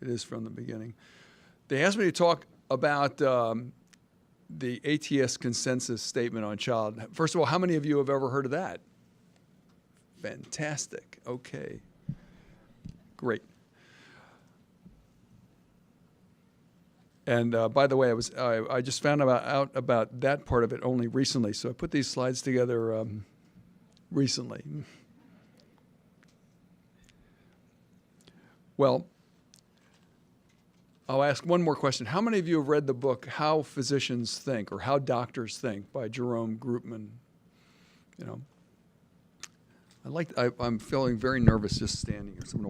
It is from the beginning. They asked me to talk about the ATS consensus statement on child. First of all, how many of you have ever heard of that? Fantastic. Okay. Great. And by the way, I just found out about that part of it only recently, so I put these slides together recently. Well, I'll ask one more question. How many of you have read the book How Physicians Think or How Doctors Think by Jerome Groopman? You know, I'm feeling very nervous just standing here. So I'm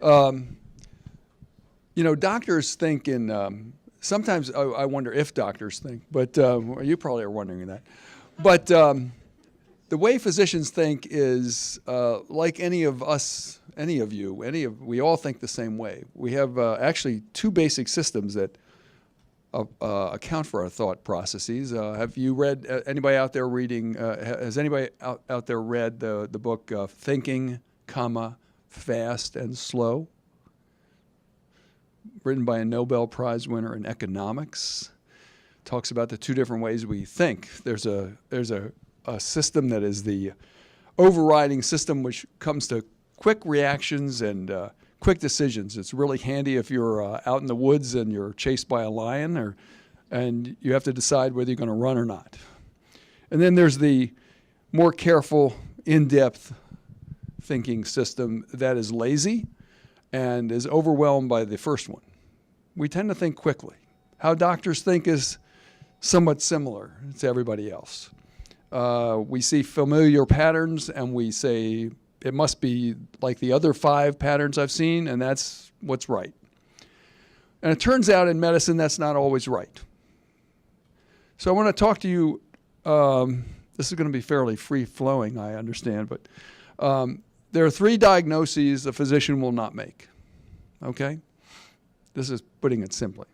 gonna you know, doctors think in, sometimes I wonder if doctors think, but you probably are wondering that. But the way physicians think is like any of us, any of you, we all think the same way. We have actually two basic systems that account for our thought processes. Have you read, anybody out there reading, has anybody out there read the book Thinking, Fast and Slow? Written by a Nobel Prize winner in economics. Talks about the two different ways we think. There's a system that is the overriding system, which comes to quick reactions and quick decisions. It's really handy if you're out in the woods and you're chased by a lion, and you have to decide whether you're going to run or not. And then there's the more careful, in-depth thinking system that is lazy and is overwhelmed by the first one. We tend to think quickly. How doctors think is somewhat similar to everybody else. We see familiar patterns and we say, it must be like the other 5 patterns I've seen, and that's what's right. And it turns out in medicine that's not always right. So I want to talk to you, this is going to be fairly free-flowing, I understand, but there are 3 diagnoses a physician will not make, okay? This is putting it simply.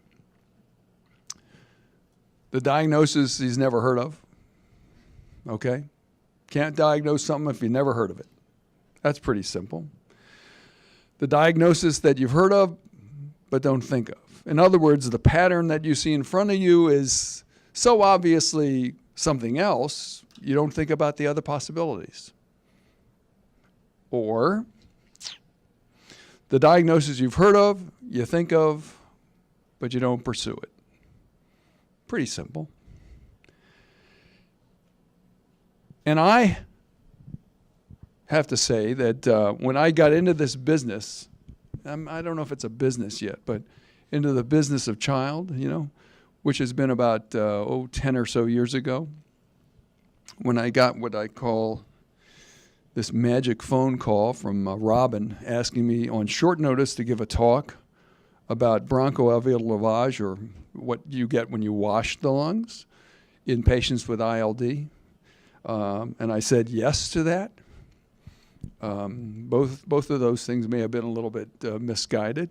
The diagnosis he's never heard of, okay? Can't diagnose something if you've never heard of it. That's pretty simple. The diagnosis that you've heard of but don't think of. In other words, the pattern that you see in front of you is so obviously something else, you don't think about the other possibilities. Or the diagnosis you've heard of, you think of, but you don't pursue it. Pretty simple. And I have to say that when I got into this business, I don't know if it's a business yet, but into the business of child, you know, which has been about 10 or so years ago, when I got what I call this magic phone call from Robin asking me on short notice to give a talk about bronchoalveolar lavage, or what you get when you wash the lungs in patients with ILD. And I said yes to that. Both of those things may have been a little bit misguided,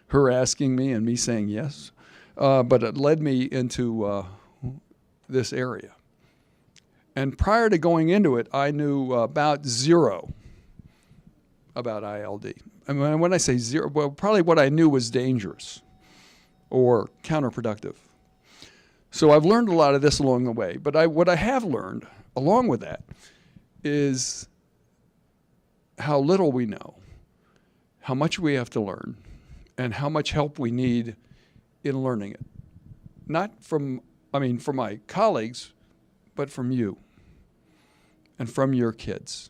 her asking me and me saying yes, but it led me into this area. And prior to going into it, I knew about 0 about ILD. I mean, when I say 0, well, probably what I knew was dangerous or counterproductive. So I've learned a lot of this along the way. But what I have learned along with that is how little we know, how much we have to learn, and how much help we need in learning it. Not from my colleagues, but from you and from your kids.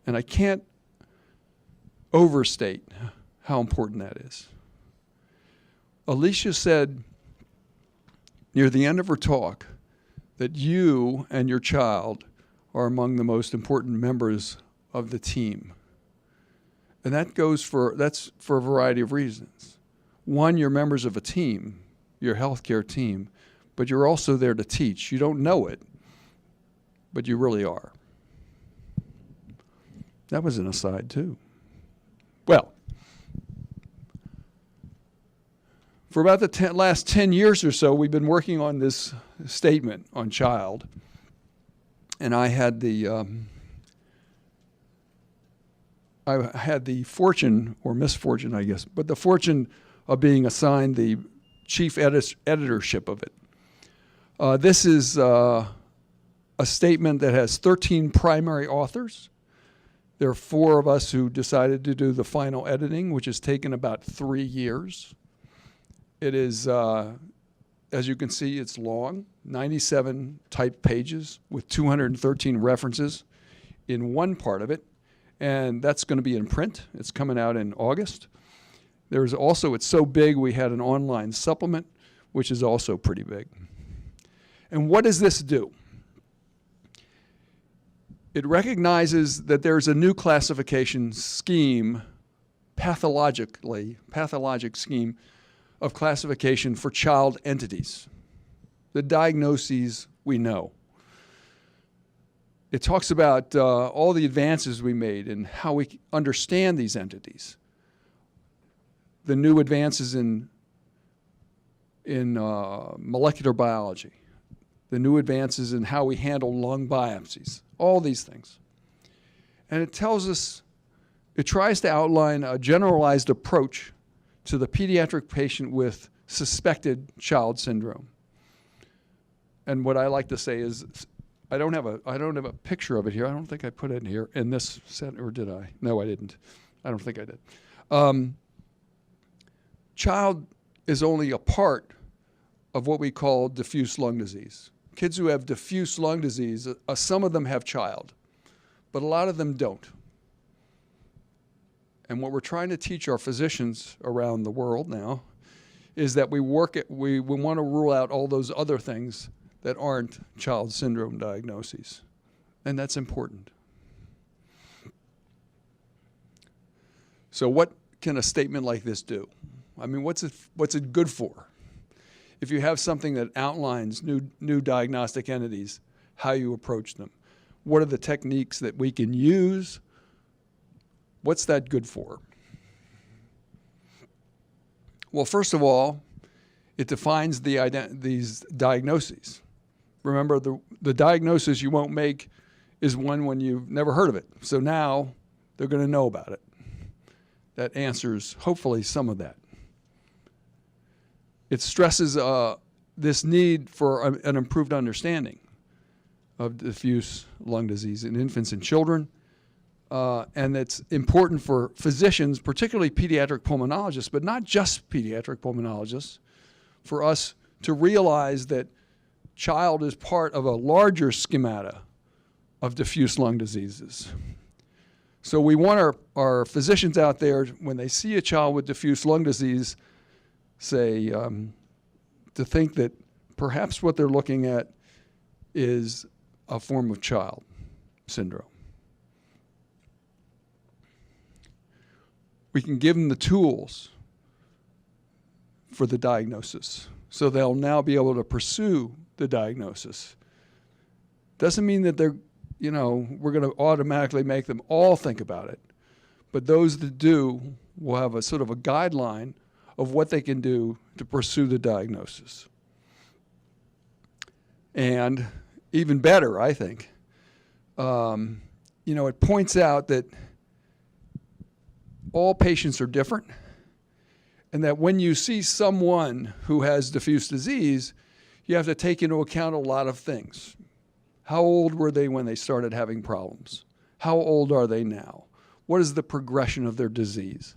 And I can't overstate how important that is. Alicia said near the end of her talk that you and your child are among the most important members of the team. And that's for a variety of reasons. One, you're members of a team, your healthcare team, but you're also there to teach. You don't know it, but you really are. That was an aside too. Well, for about the last 10 years or so, we've been working on this statement on child. And I had the I had the fortune, or misfortune, I guess, but the fortune of being assigned the chief editorship of it. This is a statement that has 13 primary authors. There are 4 of us who decided to do the final editing, which has taken about 3 years. It is, as you can see, it's long, 97 typed pages with 213 references in one part of it. And that's going to be in print. It's coming out in August. There's also, it's so big, we had an online supplement, which is also pretty big. And what does this do? It recognizes that there's a new classification scheme, pathologic scheme of classification for child entities. The diagnoses we know. It talks about all the advances we made and how we understand these entities. The new advances in molecular biology. The new advances in how we handle lung biopsies. All these things. And it tells us, it tries to outline a generalized approach to the pediatric patient with suspected child syndrome. And what I like to say is, I don't have a picture of it here. I don't think I put it in here in this set, or did I? No, I didn't. I don't think I did. Child is only a part of what we call diffuse lung disease. Kids who have diffuse lung disease, some of them have child, but a lot of them don't. And what we're trying to teach our physicians around the world now is that we want to rule out all those other things that aren't child syndrome diagnoses. And that's important. So what can a statement like this do? I mean, what's it good for? If you have something that outlines new diagnostic entities, how you approach them, what are the techniques that we can use? What's that good for? Well, first of all, it defines these diagnoses. Remember, the diagnosis you won't make is one when you've never heard of it. So now they're going to know about it. That answers, hopefully, some of that. It stresses this need for an improved understanding of diffuse lung disease in infants and children. And it's important for physicians, particularly pediatric pulmonologists, but not just pediatric pulmonologists, for us to realize that child is part of a larger schemata of diffuse lung diseases. So we want our physicians out there, when they see a child with diffuse lung disease, say, to think that perhaps what they're looking at is a form of child syndrome. We can give them the tools for the diagnosis, so they'll now be able to pursue the diagnosis. Doesn't mean that we're going to automatically make them all think about it, but those that do will have a sort of a guideline of what they can do to pursue the diagnosis. And even better, I think, it points out that all patients are different, and that when you see someone who has diffuse disease, you have to take into account a lot of things. How old were they when they started having problems? How old are they now? What is the progression of their disease?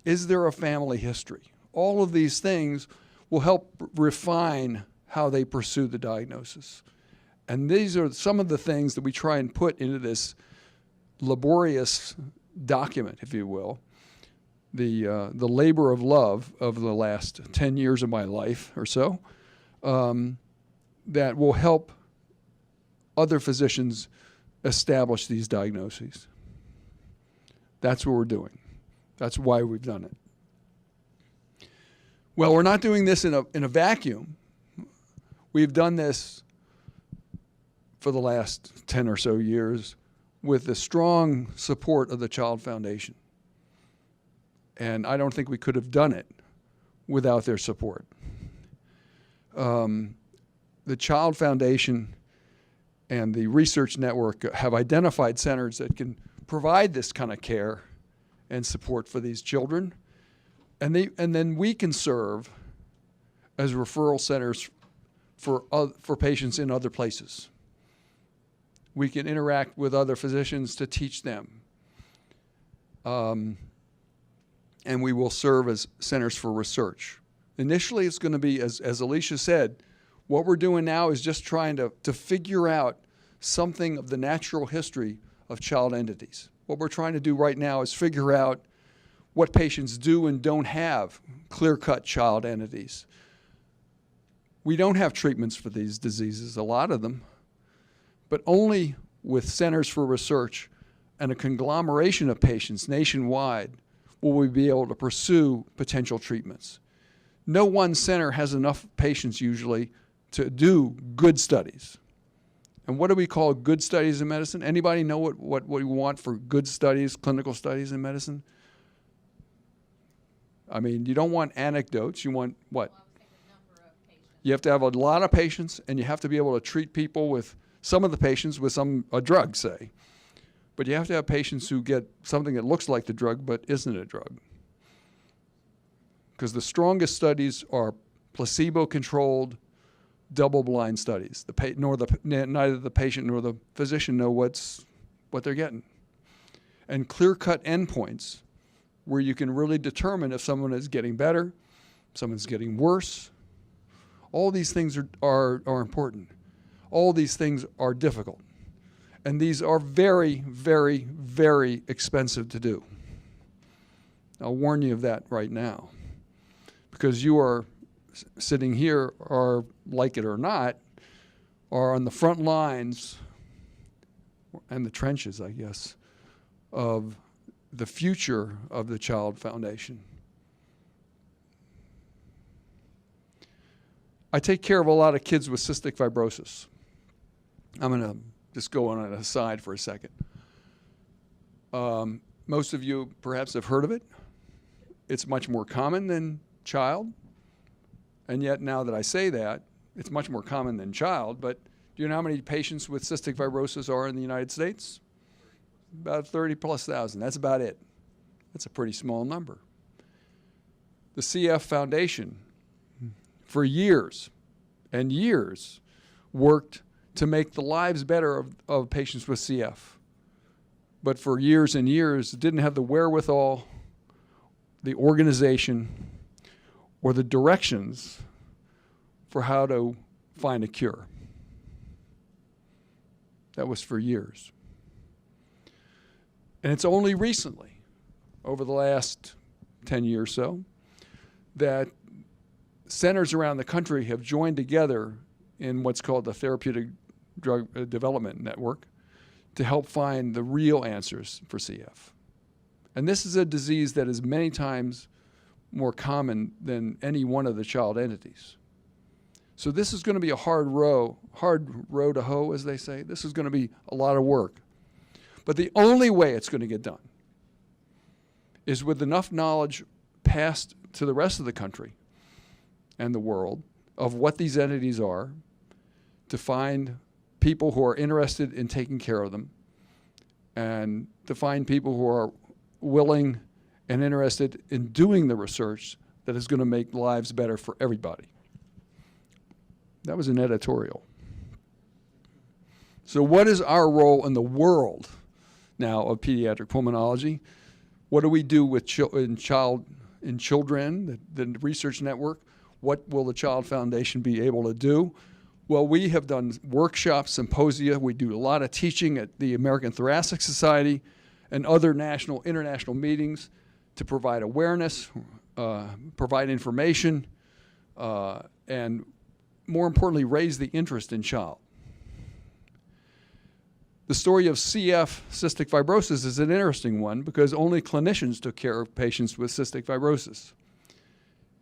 Is there a family history? All of these things will help refine how they pursue the diagnosis. And these are some of the things that we try and put into this laborious document, if you will, the labor of love of the last 10 years of my life or so, that will help other physicians establish these diagnoses. That's what we're doing. That's why we've done it. Well, we're not doing this in a vacuum. We've done this for the last 10 or so years with the strong support of the Child Foundation. And I don't think we could have done it without their support. The Child Foundation and the Research Network have identified centers that can provide this kind of care and support for these children. And then we can serve as referral centers for patients in other places. We can interact with other physicians to teach them. And we will serve as centers for research. Initially, it's going to be, as Alicia said, what we're doing now is just trying to figure out something of the natural history of child entities. What we're trying to do right now is figure out what patients do and don't have clear-cut child entities. We don't have treatments for these diseases, a lot of them, but only with centers for research and a conglomeration of patients nationwide will we be able to pursue potential treatments. No one center has enough patients usually to do good studies. And what do we call good studies in medicine? Anybody know what we want for good studies, clinical studies in medicine? I mean, you don't want anecdotes, you want what? You have to have a lot of patients, and you have to be able to treat people with, some of the patients with a drug, say. But you have to have patients who get something that looks like the drug but isn't a drug. Because the strongest studies are placebo-controlled, double-blind studies. Neither the patient nor the physician know what they're getting. And clear-cut endpoints where you can really determine if someone is getting better, someone's getting worse. All these things are important. All these things are difficult. And these are very, very, very expensive to do. I'll warn you of that right now. Because you are sitting here, or like it or not, are on the front lines and the trenches, I guess, of the future of the Child Foundation. I take care of a lot of kids with cystic fibrosis. I'm going to just go on an aside for a second. Most of you perhaps have heard of it. It's much more common than child. And yet now that I say that, it's much more common than child. But do you know how many patients with cystic fibrosis are in the United States? About 30,000+. That's about it. That's a pretty small number. The CF Foundation, for years and years, worked to make the lives better of patients with CF. But for years and years, didn't have the wherewithal, the organization, or the directions for how to find a cure. That was for years. And it's only recently, over the last 10 years or so, that centers around the country have joined together in what's called the Therapeutic Drug Development Network to help find the real answers for CF. And this is a disease that is many times more common than any one of the child entities. So this is going to be a hard row to hoe, as they say. This is going to be a lot of work. But the only way it's going to get done is with enough knowledge passed to the rest of the country and the world of what these entities are, to find people who are interested in taking care of them, and to find people who are willing and interested in doing the research that is going to make lives better for everybody. That was an editorial. So what is our role in the world now of pediatric pulmonology? What do we do with children, the research network? What will the Child Foundation be able to do? Well, we have done workshops, symposia. We do a lot of teaching at the American Thoracic Society and other national, international meetings to provide awareness, provide information, and more importantly, raise the interest in child. The story of CF, cystic fibrosis, is an interesting one because only clinicians took care of patients with cystic fibrosis.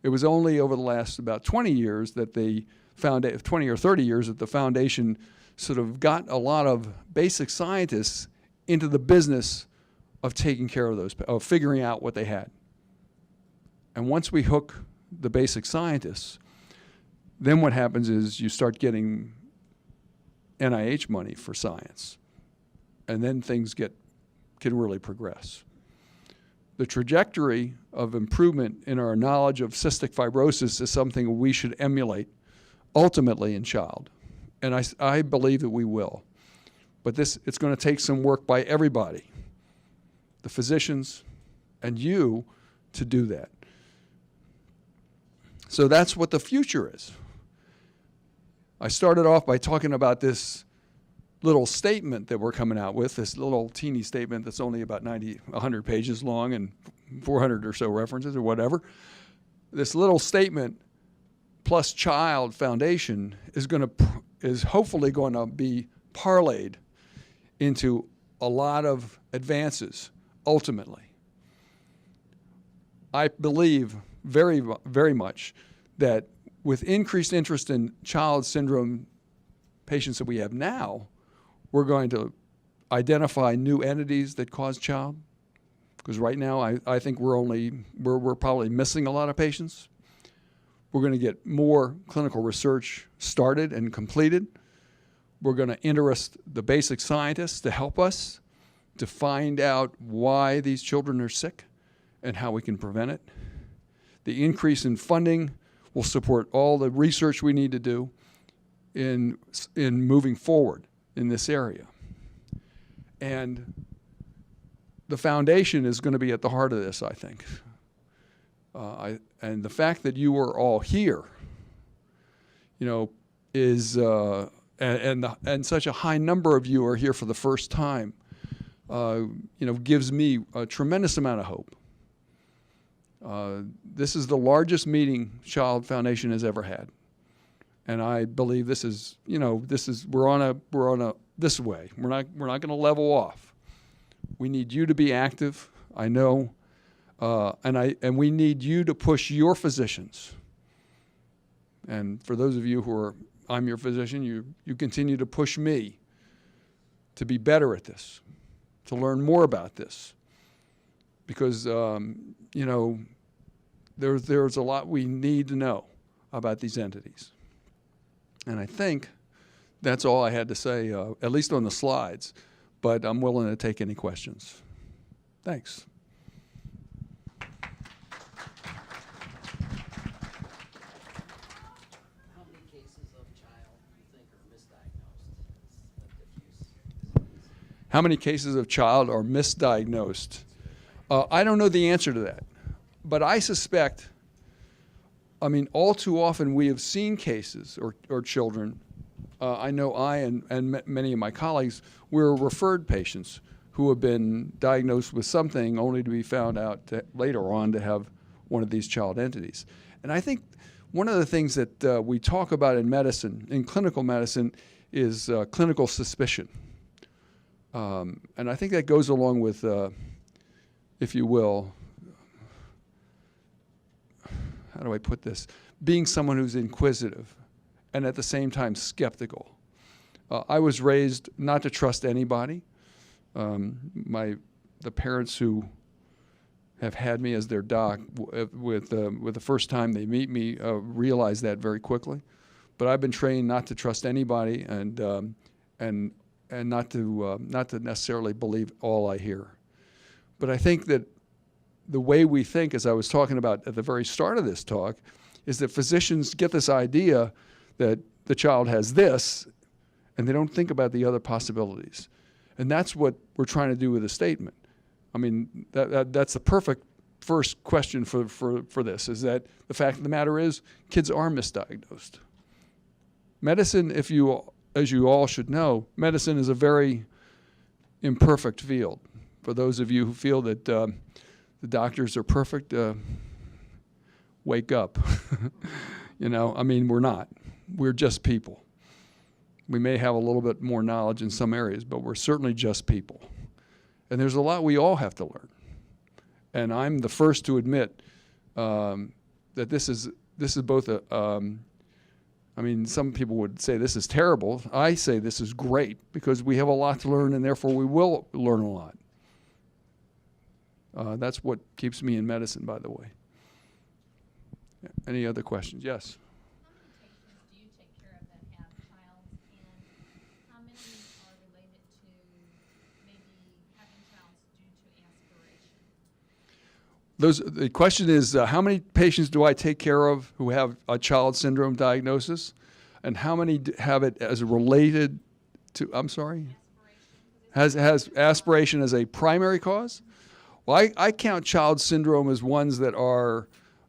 It was only over the last about 20 years that 20 or 30 years that the foundation sort of got a lot of basic scientists into the business of taking care of those, of figuring out what they had. And once we hook the basic scientists, then what happens is you start getting NIH money for science. And then things get can really progress. The trajectory of improvement in our knowledge of cystic fibrosis is something we should emulate ultimately in child. And I believe that we will. But it's going to take some work by everybody, the physicians and you, to do that. So that's what the future is. I started off by talking about this little statement that we're coming out with, this little teeny statement that's only about 100 pages long and 400 or so references or whatever. This little statement plus child foundation is hopefully going to be parlayed into a lot of advances ultimately. I believe very, very much that with increased interest in child syndrome patients that we have now, we're going to identify new entities that cause child, because right now I think we're probably missing a lot of patients. We're going to get more clinical research started and completed. We're going to interest the basic scientists to help us to find out why these children are sick and how we can prevent it. The increase in funding will support all the research we need to do in moving forward in this area. And the foundation is going to be at the heart of this, I think. And the fact that you are all here, is and such a high number of you are here for the first time, gives me a tremendous amount of hope. This is the largest meeting Child Foundation has ever had. And I believe this is we're on a this way. We're not going to level off. We need you to be active. I know, and we need you to push your physicians. And for those of you I'm your physician. You continue to push me to be better at this, to learn more about this, because there's a lot we need to know about these entities. And I think that's all I had to say, at least on the slides, but I'm willing to take any questions. Thanks. How many cases of child do you think are misdiagnosed as diffuse disease? How many cases of child are misdiagnosed? I don't know the answer to that, but I suspect, all too often we have seen cases or children. I know and many of my colleagues, we're referred patients who have been diagnosed with something only to be found out later on to have one of these child entities. And I think one of the things that we talk about in medicine, in clinical medicine, is clinical suspicion. And I think that goes along with, if you will, how do I put this? Being someone who's inquisitive and at the same time skeptical. I was raised not to trust anybody. The parents who have had me as their doc, with the first time they meet me, realize that very quickly. But I've been trained not to trust anybody and not to necessarily believe all I hear. But I think that the way we think, as I was talking about at the very start of this talk, is that physicians get this idea that the child has this, and they don't think about the other possibilities. And that's what we're trying to do with the statement. That's the perfect first question for this, is that the fact of the matter is kids are misdiagnosed. Medicine, as you all should know, medicine is a very imperfect field. For those of you who feel that the doctors are perfect, wake up. We're not. We're just people. We may have a little bit more knowledge in some areas, but we're certainly just people. And there's a lot we all have to learn. And I'm the first to admit that this is both some people would say this is terrible. I say this is great because we have a lot to learn, and therefore we will learn a lot. That's what keeps me in medicine, by the way. Any other questions? Yes. How many patients do you take care of that have child, and how many are related to maybe having child The question is, how many patients do I take care of who have a child syndrome diagnosis, and how many have it as related to? I'm sorry. Has aspiration as a primary cause? Well, I count child syndrome as ones that are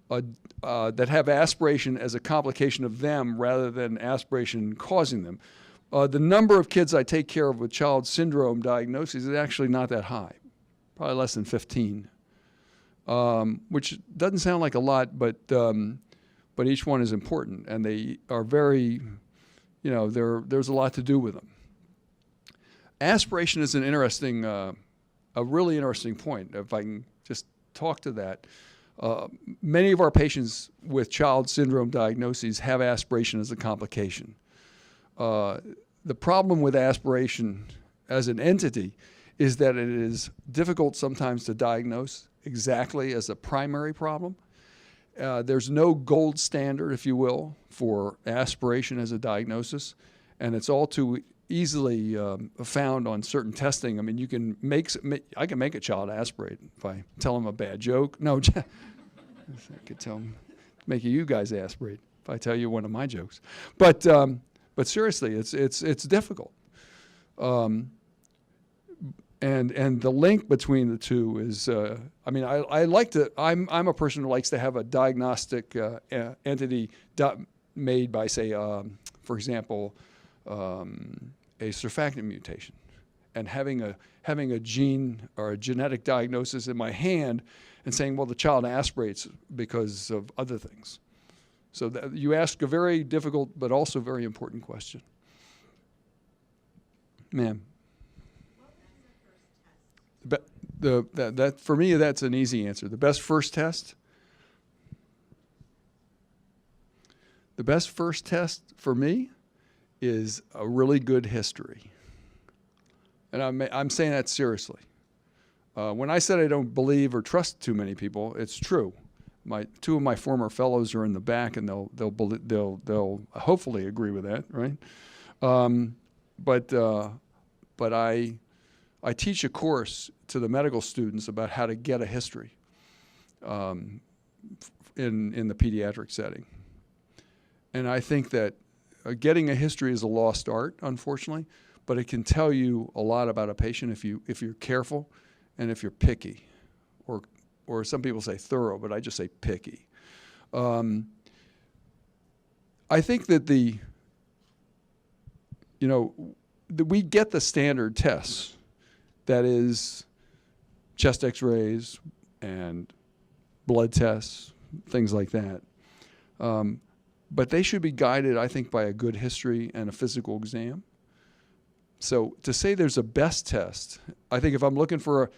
that have aspiration as a complication of them rather than aspiration causing them. The number of kids I take care of with child syndrome diagnoses is actually not that high, probably less than 15, which doesn't sound like a lot, but each one is important, and they are very, there's a lot to do with them. Aspiration is an interesting, a really interesting point, if I can just talk to that. Many of our patients with child syndrome diagnoses have aspiration as a complication. The problem with aspiration as an entity is that it is difficult sometimes to diagnose exactly as a primary problem. There's no gold standard, if you will, for aspiration as a diagnosis, and it's all too easily found on certain testing. I mean, I can make a child aspirate if I tell them a bad joke. No, I could tell them, make you guys aspirate if I tell you one of my jokes. But seriously, it's difficult. And the link between the two is, I like to. I'm a person who likes to have a diagnostic entity made by, say, for example, a surfactant mutation, and having a gene or a genetic diagnosis in my hand, and saying, well, the child aspirates because of other things. So you ask a very difficult but also very important question, ma'am. That for me, that's an easy answer. The best first test. The best first test for me is a really good history, and I'm saying that seriously. When I said I don't believe or trust too many people, it's true. Two of my former fellows are in the back, and they'll hopefully agree with that, right? But I teach a course to the medical students about how to get a history in the pediatric setting. And I think that getting a history is a lost art, unfortunately, but it can tell you a lot about a patient if you're careful and if you're picky, or some people say thorough, but I just say picky. I think that we get the standard tests. That is chest x-rays and blood tests, things like that. But they should be guided, I think, by a good history and a physical exam. So to say there's a best test, I think if I'm looking for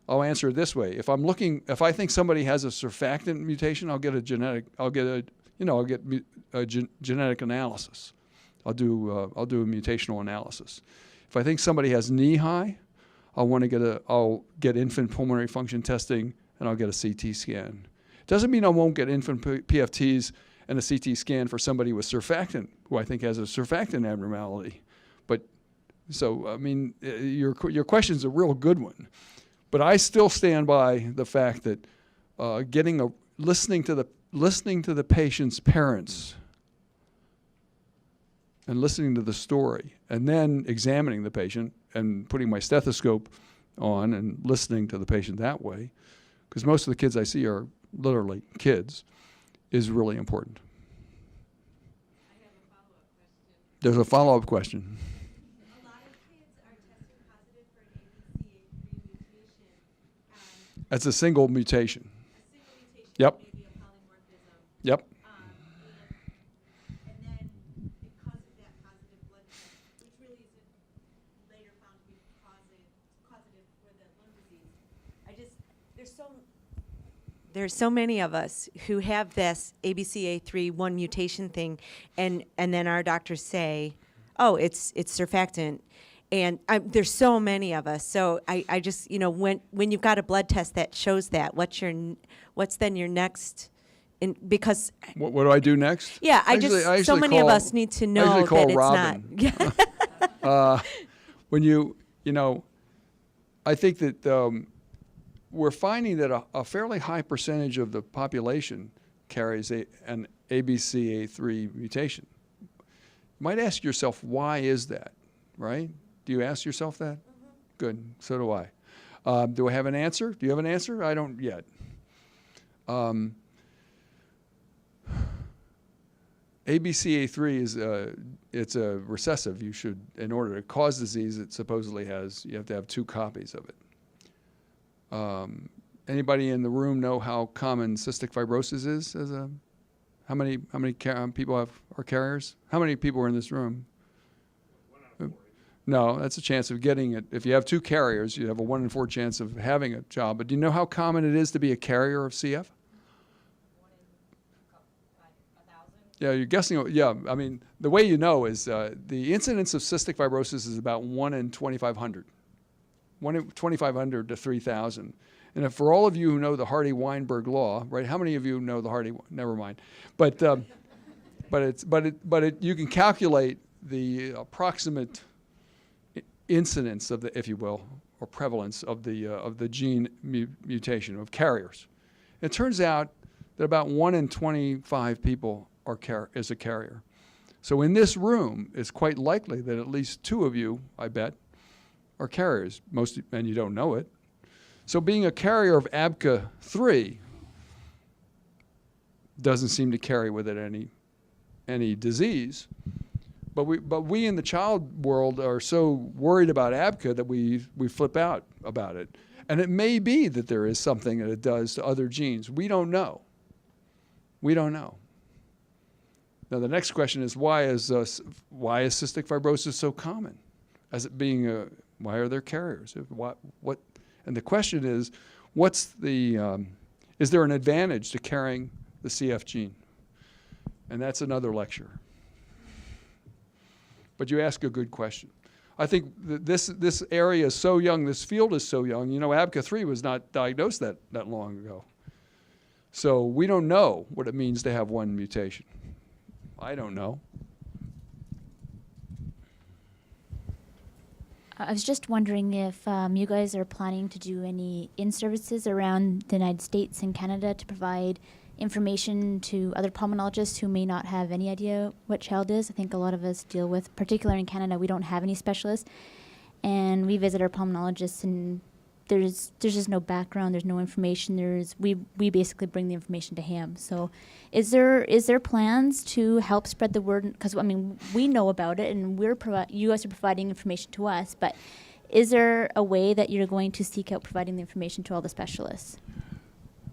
I'll answer it this way. If I think somebody has a surfactant mutation, I'll get a genetic analysis. I'll do a mutational analysis. If I think somebody has knee high, I'll get infant pulmonary function testing, and I'll get a CT scan. Doesn't mean I won't get infant PFTs and a CT scan for somebody with surfactant, who I think has a surfactant abnormality. But so, I mean, your question's a real good one. But I still stand by the fact that listening to the patient's parents and listening to the story, and then examining the patient and putting my stethoscope on and listening to the patient that way, because most of the kids I see are literally kids, is really important. I have a follow-up question. There's a follow-up question. A lot of kids are testing positive for an ABCA3 mutation. That's a single mutation. A single mutation. Yep. Maybe a polymorphism. Yep. And then because of that positive blood test, which really isn't later found to be causative for the lung disease. There's so many of us who have this ABCA3 mutation thing, and then our doctors say, oh, it's surfactant. And there's so many of us. So I just, when you've got a blood test that shows that, what's then your next, because. What do I do next? Yeah, so many of us need to know that it's Robin. not. When I think that we're finding that a fairly high percentage of the population carries an ABCA3 mutation. You might ask yourself, why is that, right? Do you ask yourself that? Mm-hmm. Good, so do I. Do I have an answer? Do you have an answer? I don't yet. ABCA3 is it's a recessive. You should, in order to cause disease, it supposedly has, you have to have 2 copies of it. Anybody in the room know how common cystic fibrosis is? How many people are carriers? How many people are in this room? 1 out of 4. No, that's a chance of getting it. If you have 2 carriers, you have a 1 in 4 chance of having a child. But do you know how common it is to be a carrier of CF? 1 in 1,000? Yeah, you're guessing. Yeah, I mean, the way you know is the incidence of cystic fibrosis is about 1 in 2,500. 1 in 2,500 to 3,000. And if for all of you who know the Hardy-Weinberg law, right? How many of you know the Hardy? Never mind. But you can calculate the approximate incidence of the, if you will, or prevalence of the gene mutation of carriers. It turns out that about 1 in 25 people is a carrier. So in this room, it's quite likely that at least 2 of you, I bet, are carriers. Most, and you don't know it. So being a carrier of ABCA3 doesn't seem to carry with it any disease. But we in the child world are so worried about ABCA that we flip out about it. And it may be that there is something that it does to other genes. We don't know. We don't know. Now the next question is why is cystic fibrosis so common? As it being why are there carriers? What? And the question is, is there an advantage to carrying the CF gene? And that's another lecture. But you ask a good question. I think this area is so young, this field is so young. You know, ABCA3 was not diagnosed that long ago. So we don't know what it means to have 1 mutation. I don't know. I was just wondering if you guys are planning to do any in-services around the United States and Canada to provide information to other pulmonologists who may not have any idea what child is. I think a lot of us deal with, particularly in Canada, we don't have any specialists. And we visit our pulmonologists and there's just no background, there's no information. We basically bring the information to him. So is there plans to help spread the word? Because I mean, we know about it and you guys are providing information to us, but is there a way that you're going to seek out providing the information to all the specialists?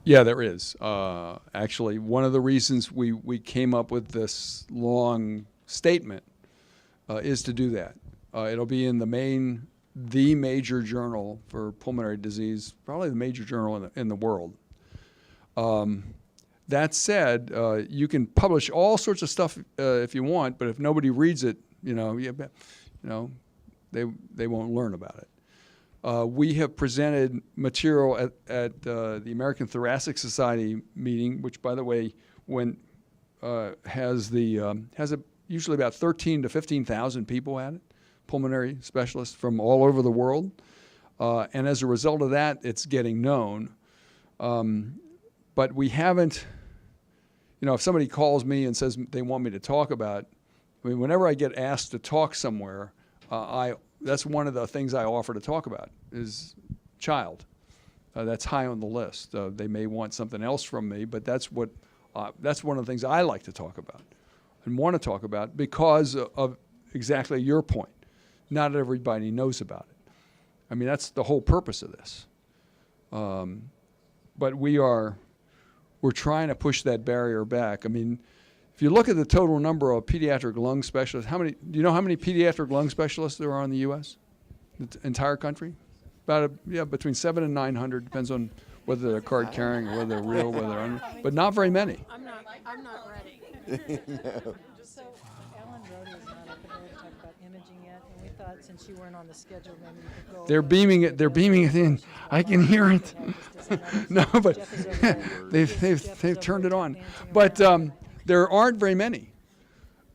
Yeah, there is. Actually, one of the reasons we came up with this long statement is to do that. It'll be in the major journal for pulmonary disease, probably the major journal in the world. That said, you can publish all sorts of stuff if you want, but if nobody reads it, they won't learn about it. We have presented material at the American Thoracic Society meeting, which, by the way, has usually about 13 to 15,000 people at it, pulmonary specialists from all over the world, and as a result of that, it's getting known. But we haven't. If somebody calls me and says they want me to talk about, whenever I get asked to talk somewhere, that's one of the things I offer to talk about is child. That's high on the list. They may want something else from me, but that's one of the things I like to talk about and want to talk about because of exactly your point. Not everybody knows about it. I mean, that's the whole purpose of this. But we're trying to push that barrier back. I mean, if you look at the total number of pediatric lung specialists, do you know how many pediatric lung specialists there are in the U.S.? The entire country? Between 700 and 900, depends on whether they're card carrying or whether they're real, whether they're but not very many. I'm not ready. So Alan Brody is not up there to talk about imaging yet, and we thought since you weren't on the schedule, maybe you could go. They're beaming it in. I can hear it. No, but they've turned it on. But there aren't very many.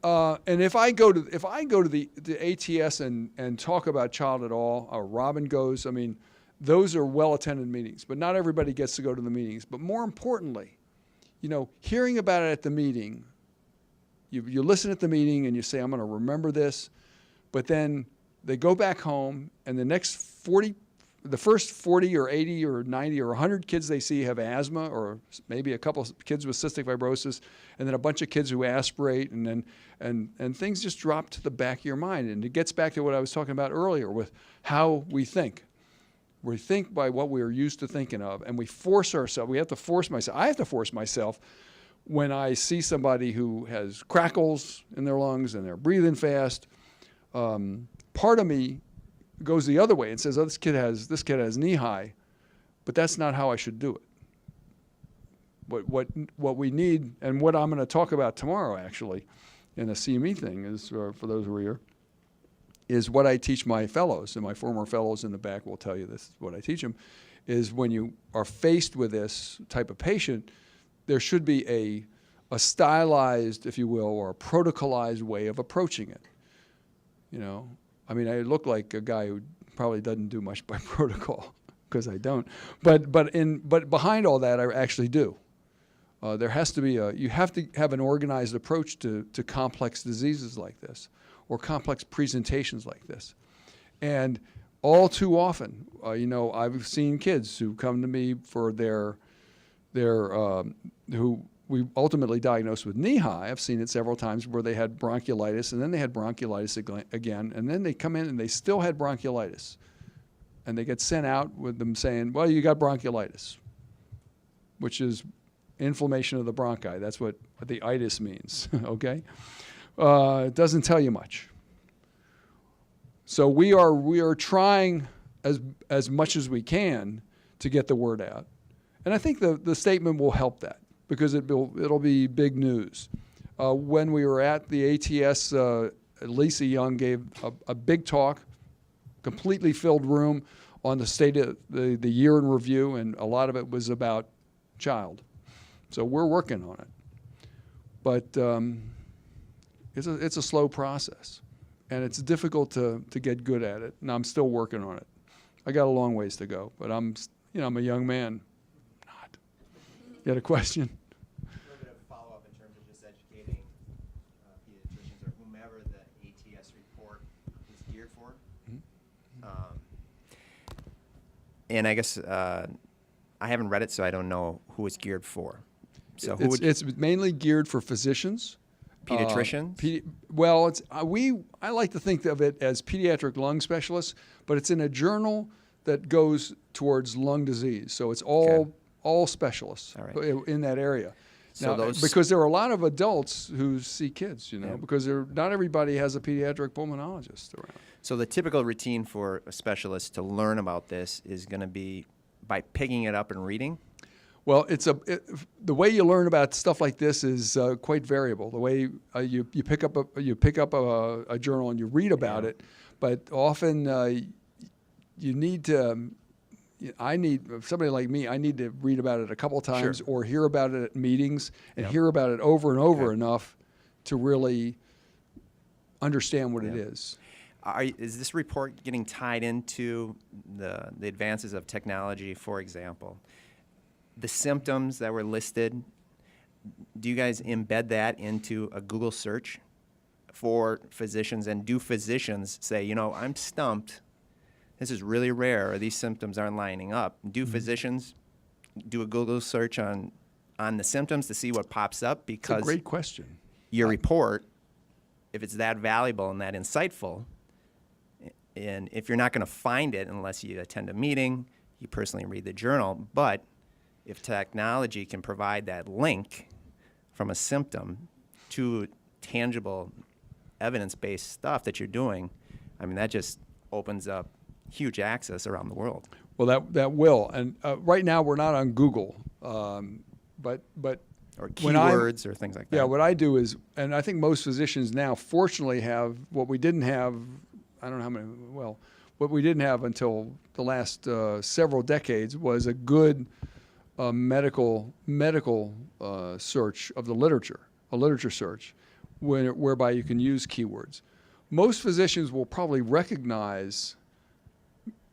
And if I go to the ATS and talk about child at all, or Robin goes, I mean, those are well-attended meetings, but not everybody gets to go to the meetings. But more importantly, hearing about it at the meeting, you listen at the meeting and you say, I'm going to remember this, but then they go back home and the first 40 or 80 or 90 or 100 kids they see have asthma, or maybe a couple of kids with cystic fibrosis, and then a bunch of kids who aspirate, and things just drop to the back of your mind. And it gets back to what I was talking about earlier with how we think. We think by what we are used to thinking of, and we force ourselves. We have to force myself. I have to force myself when I see somebody who has crackles in their lungs and they're breathing fast. Part of me goes the other way and says, "Oh, this kid has knee high," but that's not how I should do it. What we need, and what I'm going to talk about tomorrow, actually, in a CME thing, is for those who are here, is what I teach my fellows, and my former fellows in the back will tell you this is what I teach them, is when you are faced with this type of patient, there should be a stylized, if you will, or a protocolized way of approaching it. I mean, I look like a guy who probably doesn't do much by protocol, because I don't. But behind all that, I actually do. There has to be you have to have an organized approach to complex diseases like this, or complex presentations like this. And all too often, I've seen kids who come to me for who we ultimately diagnosed with knee high. I've seen it several times where they had bronchiolitis, and then they had bronchiolitis again, and then they come in and they still had bronchiolitis. And they get sent out with them saying, well, you got bronchiolitis, which is inflammation of the bronchi. That's what the itis means, okay? It doesn't tell you much. So we are trying as much as we can to get the word out. And I think the statement will help that, because it'll be big news. When we were at the ATS, Lisa Young gave a big talk, completely filled room, on the state of the year in review, and a lot of it was about child. So we're working on it. But it's a slow process, and it's difficult to get good at it, and I'm still working on it. I got a long ways to go, but I'm a young man. Not. You had a question? A little bit of a follow-up in terms of just educating pediatricians or whomever the ATS report is geared for. Mm-hmm. And I guess I haven't read it, so I don't know who it's geared for. So it's mainly geared for physicians. Pediatricians? I like to think of it as pediatric lung specialists, but it's in a journal that goes towards lung disease. So it's all specialists in that area. So now, because there are a lot of adults who see kids, because not everybody has a pediatric pulmonologist around. So the typical routine for a specialist to learn about this is going to be by picking it up and reading? Well, the way you learn about stuff like this is quite variable. The way you pick up a journal and you read about it, but often you need to. Somebody like me, I need to read about it a couple times or hear about it at meetings and hear about it over and over enough to really understand what it is. Is this report getting tied into the advances of technology, for example? The symptoms that were listed, do you guys embed that into a Google search for physicians? And do physicians say, I'm stumped, this is really rare, or these symptoms aren't lining up? Do physicians do a Google search on the symptoms to see what pops up? Because it's a great question. Your report, if it's that valuable and that insightful, and if you're not going to find it unless you attend a meeting, you personally read the journal, but if technology can provide that link from a symptom to tangible evidence-based stuff that you're doing, that just opens up huge access around the world. Well, that will. And right now we're not on Google, but or keywords or things like that. Yeah, what I do is, and I think most physicians now fortunately have what we didn't have, I don't know how many, what we didn't have until the last several decades was a good medical search of the literature, a literature search, whereby you can use keywords. Most physicians will probably recognize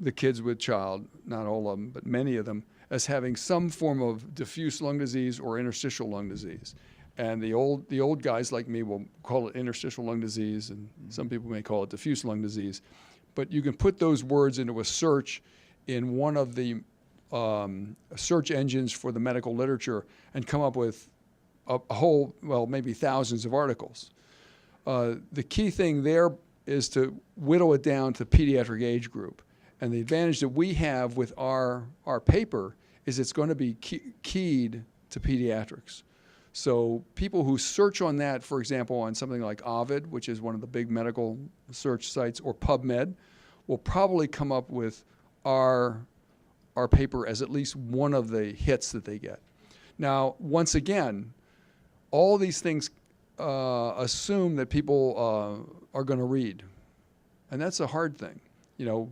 the kids with child, not all of them, but many of them, as having some form of diffuse lung disease or interstitial lung disease. And the old guys like me will call it interstitial lung disease, and some people may call it diffuse lung disease. But you can put those words into a search in one of the search engines for the medical literature and come up with a whole, well, maybe thousands of articles. The key thing there is to whittle it down to pediatric age group. And the advantage that we have with our paper is it's going to be keyed to pediatrics. So people who search on that, for example, on something like Ovid, which is one of the big medical search sites, or PubMed, will probably come up with our paper as at least one of the hits that they get. Now, once again, all these things assume that people are going to read, and that's a hard thing.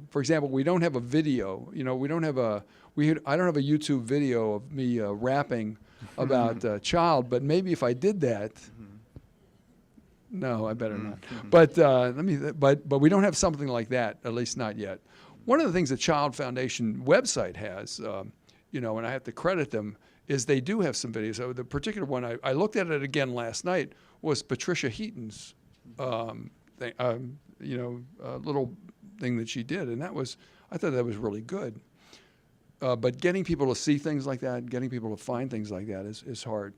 For example, we don't have a video. I don't have a YouTube video of me rapping about child, but maybe if I did that, no, I better not. But but we don't have something like that, at least not yet. One of the things the Child Foundation website has, and I have to credit them, is they do have some videos. So the particular one I looked at it again last night was Patricia Heaton's little thing that she did, and I thought that was really good. But getting people to see things like that, getting people to find things like that is hard.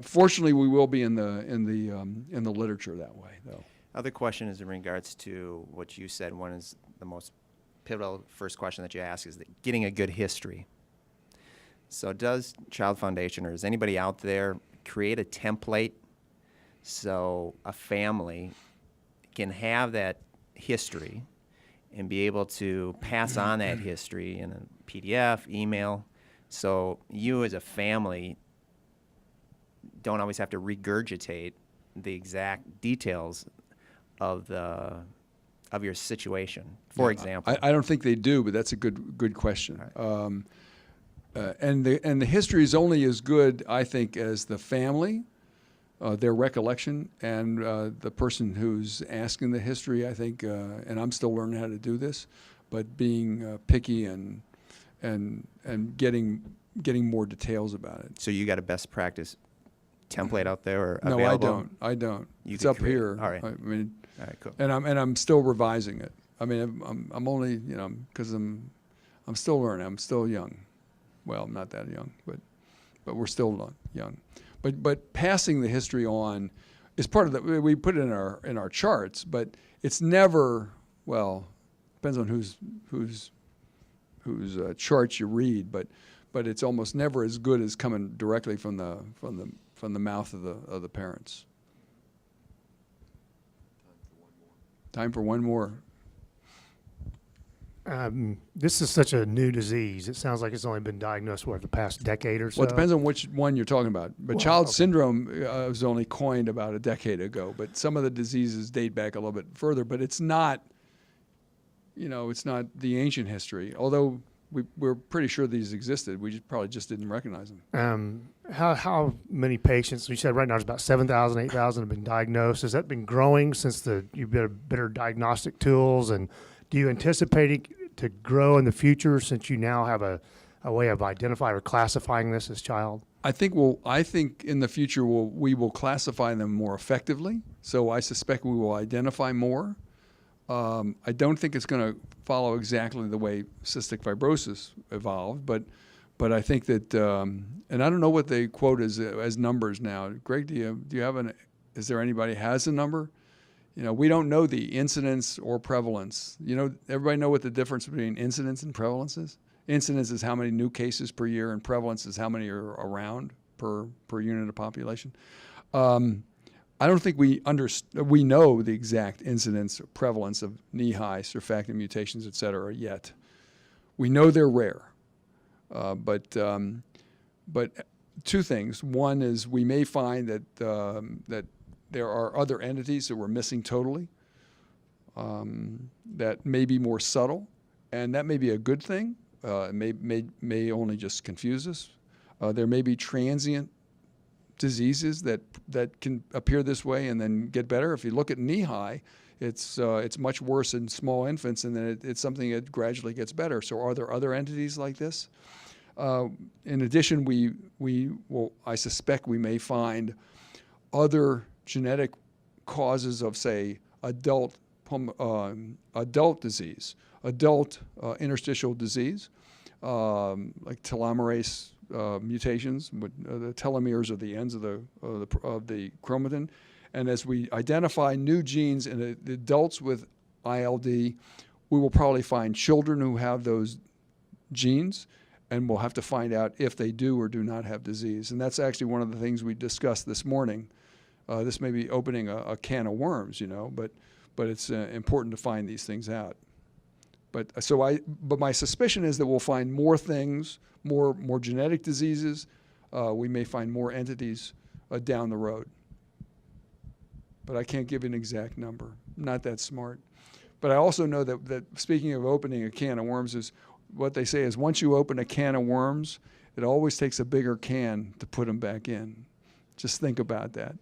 Fortunately, we will be in the literature that way, though. Other question is in regards to what you said. One is the most pivotal first question that you ask is that getting a good history. So does Child Foundation, or does anybody out there create a template so a family can have that history and be able to pass on that history in a PDF, email, so you as a family don't always have to regurgitate the exact details of your situation, for example? I don't think they do, but that's a good question. Right. And the history is only as good, I think, as the family, their recollection, and the person who's asking the history, I think, and I'm still learning how to do this, but being picky and getting more details about it. So you got a best practice template out there or No, available? I don't. You It's could up create- here. all right. I mean, All right, cool. and I'm still revising it. I mean, I'm only, because I'm still learning. I'm still young. Well, I'm not that young, but we're still young. But passing the history on is part of the. We put it in our charts, but it's never, well, depends on whose charts you read, but it's almost never as good as coming directly from the mouth of the parents. Time for one more. This is such a new disease. It sounds like it's only been diagnosed, the past decade or so? Well, it depends on which one you're talking about. But Well, child okay. syndrome was only coined about a decade ago. But some of the diseases date back a little bit further. But it's not, it's not the ancient history. Although we're pretty sure these existed. We probably just didn't recognize them. How many patients? You said right now it's about 7,000, 8,000 have been diagnosed. Has that been growing since you've got better diagnostic tools? And do you anticipate it to grow in the future since you now have a way of identifying or classifying this as child? I think in the future we will classify them more effectively. So I suspect we will identify more. I don't think it's going to follow exactly the way cystic fibrosis evolved, but I think that, and I don't know what they quote as numbers now. Greg, do you have is there anybody who has a number? We don't know the incidence or prevalence. Everybody know what the difference between incidence and prevalence is? Incidence is how many new cases per year, and prevalence is how many are around per unit of population. I don't think we know the exact incidence or prevalence of knee-high surfactant mutations, et cetera, yet. We know they're rare. But two things. One is we may find that there are other entities that we're missing totally that may be more subtle, and that may be a good thing. It may only just confuse us. There may be transient diseases that can appear this way and then get better. If you look at knee-high, it's much worse in small infants, and then it's something that gradually gets better. So are there other entities like this? In addition, I suspect we may find other genetic causes of, say, adult disease, adult interstitial disease, like telomerase mutations. The telomeres are the ends of the chromatin. And as we identify new genes in adults with ILD, we will probably find children who have those genes, and we'll have to find out if they do or do not have disease. And that's actually one of the things we discussed this morning. This may be opening a can of worms, but it's important to find these things out. But my suspicion is that we'll find more things, more genetic diseases. We may find more entities down the road. But I can't give you an exact number. I'm not that smart. But I also know that speaking of opening a can of worms, is what they say is once you open a can of worms, it always takes a bigger can to put them back in. Just think about that.